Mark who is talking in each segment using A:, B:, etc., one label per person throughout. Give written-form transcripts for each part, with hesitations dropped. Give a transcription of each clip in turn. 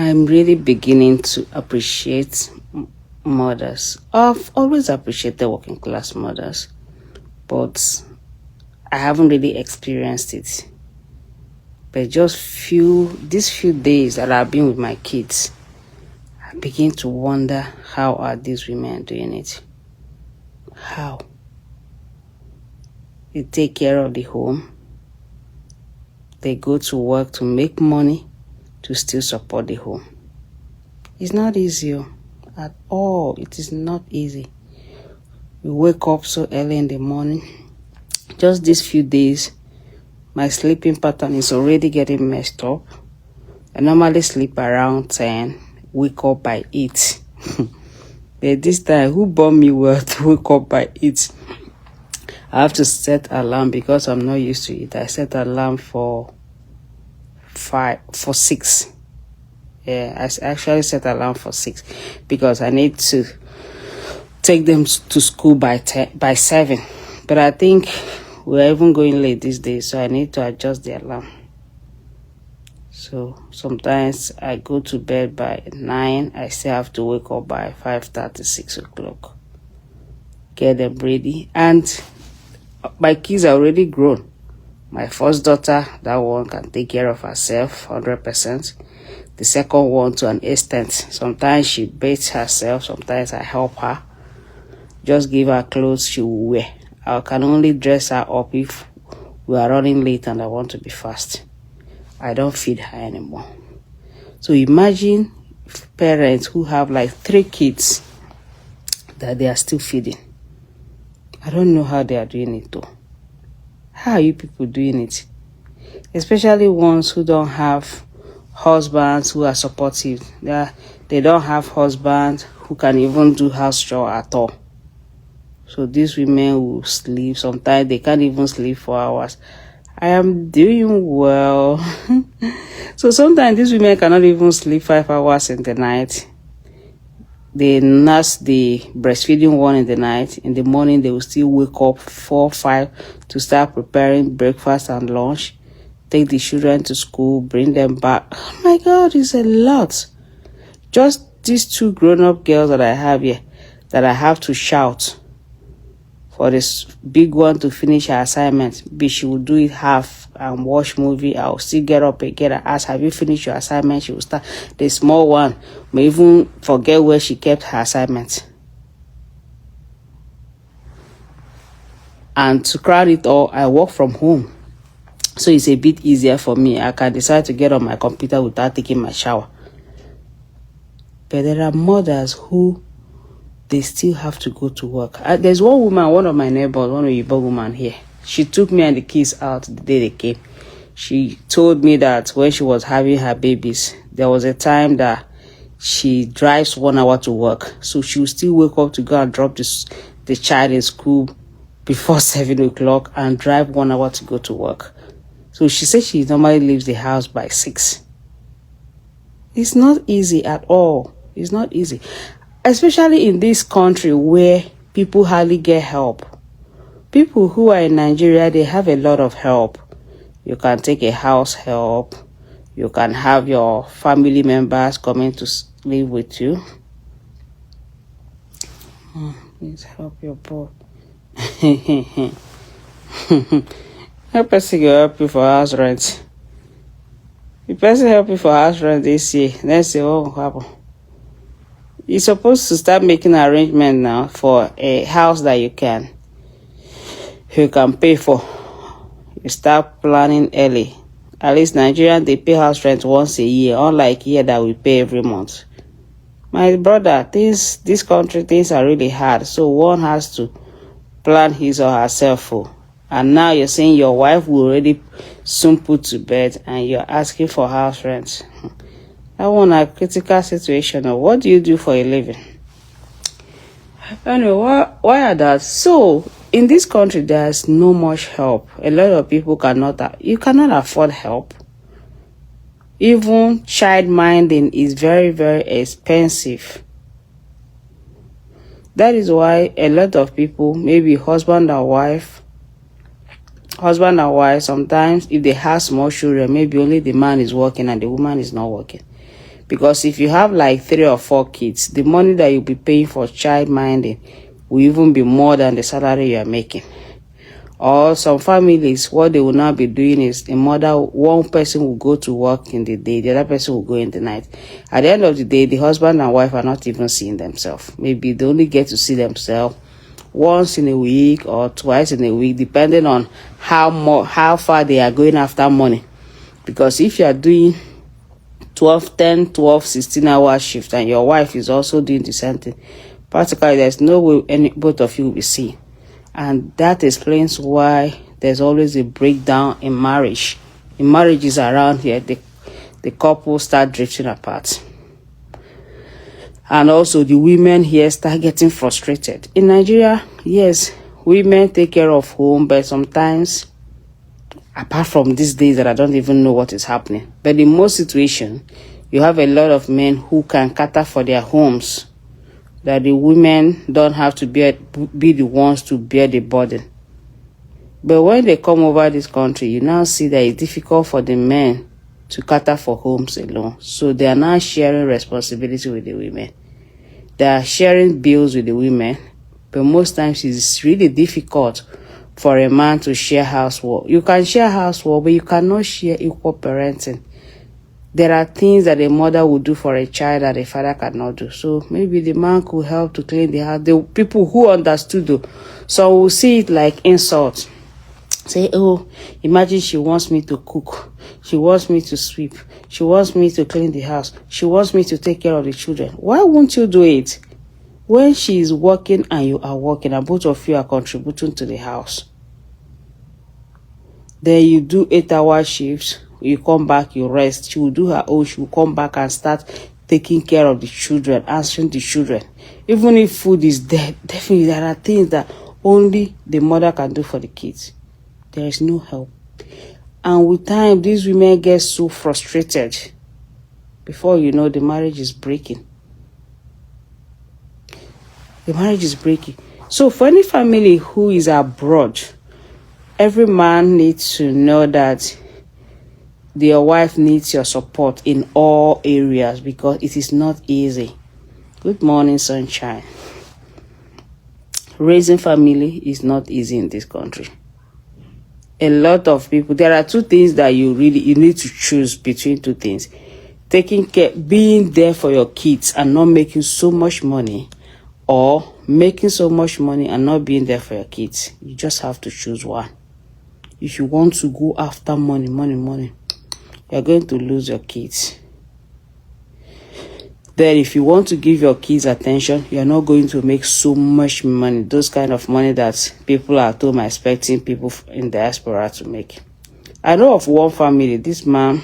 A: I'm really beginning to appreciate mothers. I've always appreciated working class mothers, but I haven't really experienced it. But just these few days that I've been with my kids, I begin to wonder, how are these women doing it? How? They take care of the home. They go to work to make money to still support the home. It's not easy at all. It is not easy. We wake up so early in the morning. Just these few days, my sleeping pattern is already getting messed up. I normally sleep around 10, wake up by 8. But this time, who born me well to wake up by 8? I have to set alarm because I'm not used to it. I set alarm for 6. Yeah, I actually set alarm for 6 because I need to take them to school by 7. But I think we're even going late these days, so I need to adjust the alarm. So sometimes I go to bed by 9. I still have to wake up by 5:30, 6 o'clock. Get them ready. And my kids are already grown. My first daughter, that one can take care of herself 100%. The second one to an extent. Sometimes she bathes herself. Sometimes I help her. Just give her clothes she will wear. I can only dress her up if we are running late and I want to be fast. I don't feed her anymore. So imagine parents who have like 3 kids that they are still feeding. I don't know how they are doing it though. How are you people doing it? Especially ones who don't have husbands who are supportive. They don't have husbands who can even do house chore at all. So these women will sleep. Sometimes they can't even sleep for hours. I am doing well. So sometimes these women cannot even sleep 5 hours in the night. They nurse the breastfeeding one in the night. In the morning, they will still wake up 4, 5 to start preparing breakfast and lunch. Take the children to school, bring them back. Oh my God, it's a lot. Just these 2 grown-up girls that I have here, that I have to shout for this big one to finish her assignment. But she will do it half and watch movie. I'll still get up again and ask, have you finished your assignment? She will start. The small one may even forget where she kept her assignment. And to crown it all, I work from home. So it's a bit easier for me. I can decide to get on my computer without taking my shower. But there are mothers who they still have to go to work. There's one woman, one of my neighbors, one of the woman here. She took me and the kids out the day they came. She told me that when she was having her babies, there was a time that she drives 1 hour to work. So she will still wake up to go and drop the child in school before 7 o'clock and drive 1 hour to go to work. So she said she normally leaves the house by 6. It's not easy at all. It's not easy. Especially in this country where people hardly get help. People who are in Nigeria, they have a lot of help. You can take a house help. You can have your family members coming to live with you. Please help your boy. That person will help you for house rent. The person help you for house rent this year. Let's see what will happen. You're supposed to start making arrangement now for a house that you can pay for. You start planning early. At least Nigerians, they pay house rent once a year, unlike here that we pay every month. My brother, this country, things are really hard. So one has to plan his or herself for. And now you're saying your wife will already soon put to bed and you're asking for house rent. That one a critical situation. Or what do you do for a living? Anyway, why are that? So in this country, there's no much help. A lot of people cannot afford help. Even child minding is very, very expensive. That is why a lot of people, maybe husband and wife, sometimes if they have small children, maybe only the man is working and the woman is not working. Because if you have like 3 or 4 kids, the money that you'll be paying for child minding will even be more than the salary you are making. Or some families, what they will now be doing is one person will go to work in the day, the other person will go in the night. At the end of the day, the husband and wife are not even seeing themselves. Maybe they only get to see themselves once in a week or twice in a week, depending on how far they are going after money. Because if you are doing 16-hour shift and your wife is also doing the same thing, practically there's no way both of you will be seen. And that explains why there's always a breakdown in marriage. In marriages around here, the couple start drifting apart. And also the women here start getting frustrated. In Nigeria, yes, women take care of home, but sometimes, apart from these days that I don't even know what is happening, but in most situations, you have a lot of men who can cater for their homes, that the women don't have to be the ones to bear the burden. But when they come over this country, you now see that it's difficult for the men to cater for homes alone. So they are now sharing responsibility with the women. They are sharing bills with the women, but most times it's really difficult for a man to share housework. You can share housework, but you cannot share equal parenting. There are things that a mother would do for a child that a father cannot do. So maybe the man could help to clean the house. The people who understood, though, so will see it like insult. Say, oh, imagine she wants me to cook. She wants me to sweep. She wants me to clean the house. She wants me to take care of the children. Why won't you do it? When she is working and you are working and both of you are contributing to the house. Then you do 8-hour shifts. You come back, you rest. She will do her own. She will come back and start taking care of the children, answering the children. Even if food is there, definitely there are things that only the mother can do for the kids. There is no help. And with time, these women get so frustrated. Before you know, the marriage is breaking. The marriage is breaking. So for any family who is abroad, every man needs to know that your wife needs your support in all areas, because it is not easy. Good morning, sunshine. Raising family is not easy in this country. A lot of people, there are 2 things that you need to choose between 2 things. Taking care, being there for your kids and not making so much money, or making so much money and not being there for your kids. You just have to choose one. If you want to go after money, you're going to lose your kids. Then if you want to give your kids attention, you're not going to make so much money. Those kind of money that people are told are expecting people in diaspora to make. I know of one family. This man,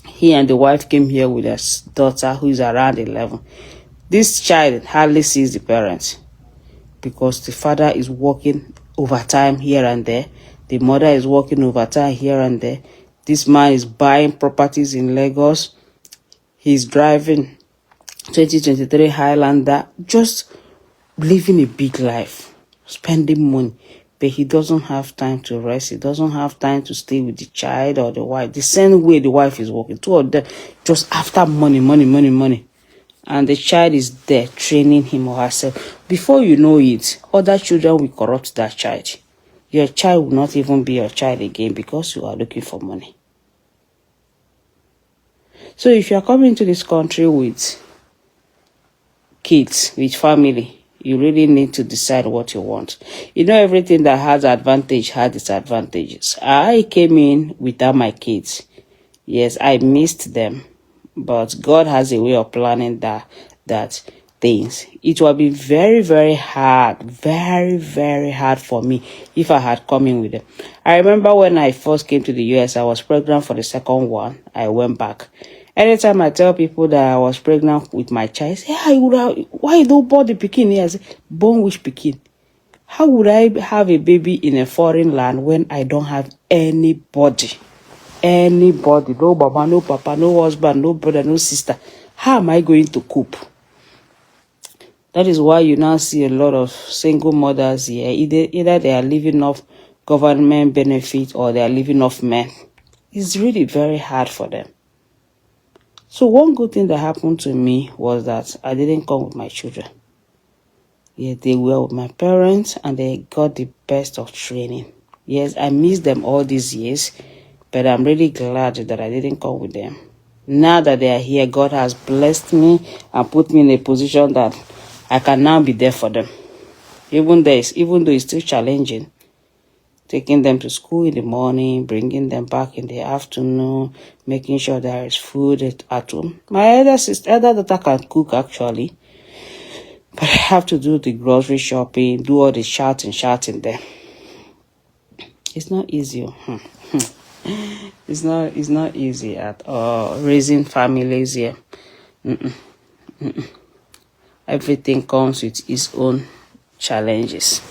A: he and the wife came here with his daughter who is around 11. This child hardly sees the parents because the father is working overtime here and there. The mother is working overtime here and there. This man is buying properties in Lagos. He's driving 2023 Highlander, just living a big life, spending money. But he doesn't have time to rest. He doesn't have time to stay with the child or the wife. The same way the wife is working. 2 of them just after money. And the child is there training him or herself. Before you know it, other children will corrupt that child. Your child will not even be your child again because you are looking for money. So if you are coming to this country with kids, with family, you really need to decide what you want. You know, everything that has advantage has disadvantages. I came in without my kids. Yes, I missed them. But God has a way of planning that things. It will be very, very hard for me if I had come in with them. I remember when I first came to the US, I was pregnant for the second one. I went back. Anytime I tell people that I was pregnant with my child, say, why you don't born the pikin here? I say, born which pikin? How would I have a baby in a foreign land when I don't have anybody? Anybody, no mama, no papa, no husband, no brother, no sister. How am I going to cope? That is why you now see a lot of single mothers here. Either they are living off government benefit or they are living off men. It's really very hard for them. So one good thing that happened to me was that I didn't come with my children. Yeah, they were with my parents and they got the best of training. Yes, I missed them all these years, but I'm really glad that I didn't come with them. Now that they are here, God has blessed me and put me in a position that I can now be there for them. Even though it's still challenging, taking them to school in the morning, bringing them back in the afternoon, making sure there is food at home. My elder daughter can cook actually, but I have to do the grocery shopping, do all the shouting there. It's not easy. It's not easy at all. Raising families here. Everything comes with its own challenges.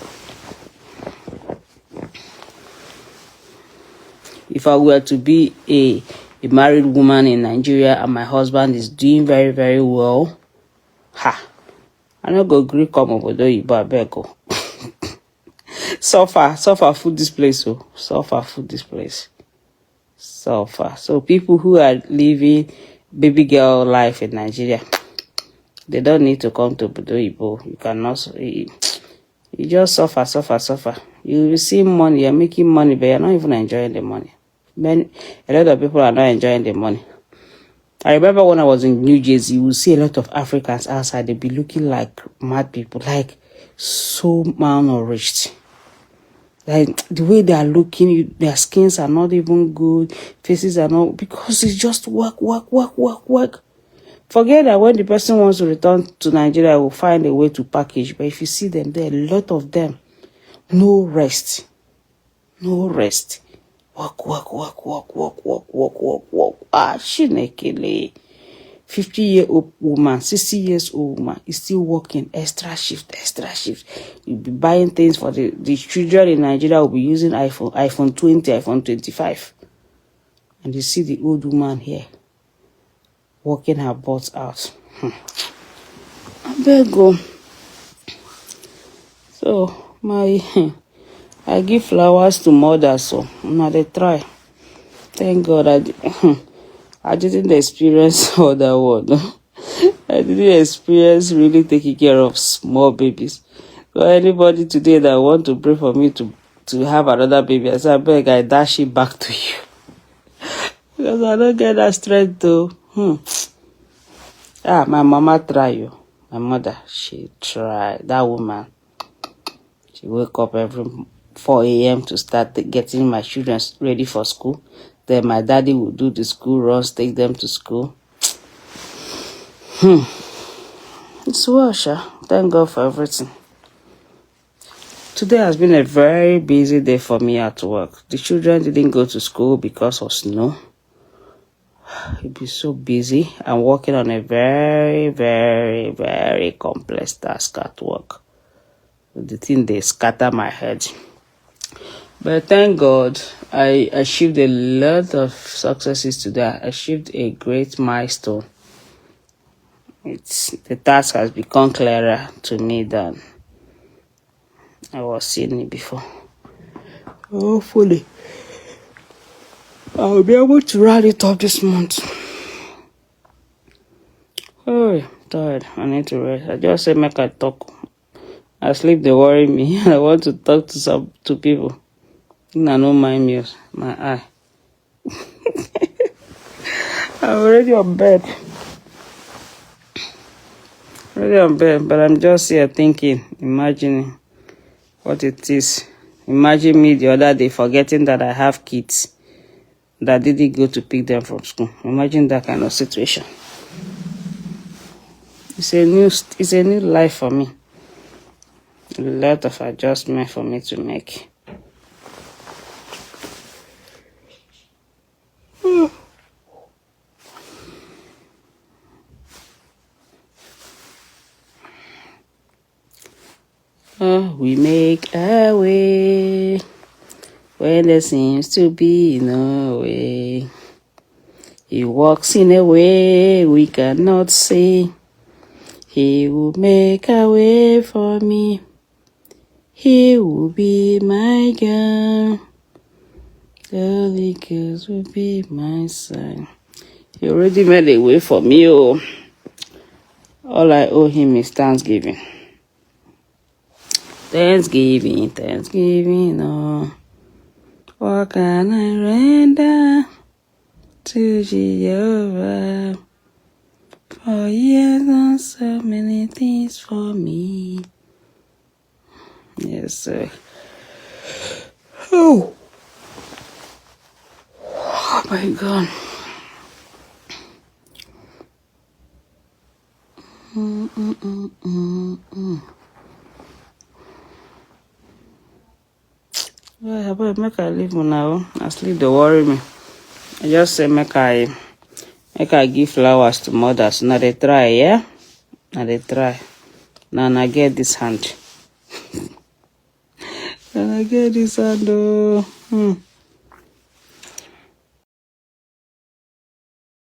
A: If I were to be a married woman in Nigeria and my husband is doing very, very well, I no go gree come obodo Igbo abeg o. Suffer food this place o. Suffer food this place. Suffer. So people who are living baby girl life in Nigeria, they don't need to come to obodo Igbo. You cannot. You just suffer. You receive money, you're making money, but you're not even enjoying the money. A lot of people are not enjoying the money. I remember when I was in New Jersey, you would see a lot of Africans outside. They'd be looking like mad people, like so malnourished. Like the way they are looking, their skins are not even good, faces are not, because it's just work. Forget that when the person wants to return to Nigeria, will find a way to package. But if you see them, there are a lot of them. No rest. Work. Shinekele. 50-year-old woman, 60 years old woman is still working extra shift. You'll be buying things for the children in Nigeria will be using iPhone 20, iPhone 25. And you see the old woman here working her butt out. I better go. So I give flowers to mothers, so now they try. Thank God I didn't experience all that one. I didn't experience really taking care of small babies. So anybody today that want to pray for me to have another baby, I say, I beg, I dash it back to you. Because I don't get that strength to. My mama try you. My mother, she tried. That woman, she wake up every 4 a.m. to start getting my children ready for school. Then my daddy would do the school runs, take them to school. It's well, sha. Thank God for everything. Today has been a very busy day for me at work. The children didn't go to school because of snow. It'd be so busy. I'm working on a very, very, very complex task at work. The thing, they scatter my head. But thank God, I achieved a lot of successes today. I achieved a great milestone. The task has become clearer to me than I was seeing it before. Hopefully, I'll be able to round it up this month. Oh, I'm tired. I need to rest. I just said make I talk. I sleep, they worry me. I want to talk to people. I don't mind me. My eye. I'm already on bed. But I'm just here thinking, imagining what it is. Imagine me the other day forgetting that I have kids that didn't go to pick them from school. Imagine that kind of situation. It's a new life for me. A lot of adjustment for me to make. We make our way when there seems to be no way. He walks in a way we cannot see. He will make a way for me. He will be my God. The Holy Ghost will be my son. He already made a way for me. Oh, all I owe him is Thanksgiving. Thanksgiving, oh. What can I render to Jehovah? For he has done so many things for me. Yes, sir. Oh my God. Well, but make I leave now. I sleep, don't worry me. I just say make I give flowers to mothers. Now they try, yeah? Now they try. Now I get this hand. And I get this hand, oh.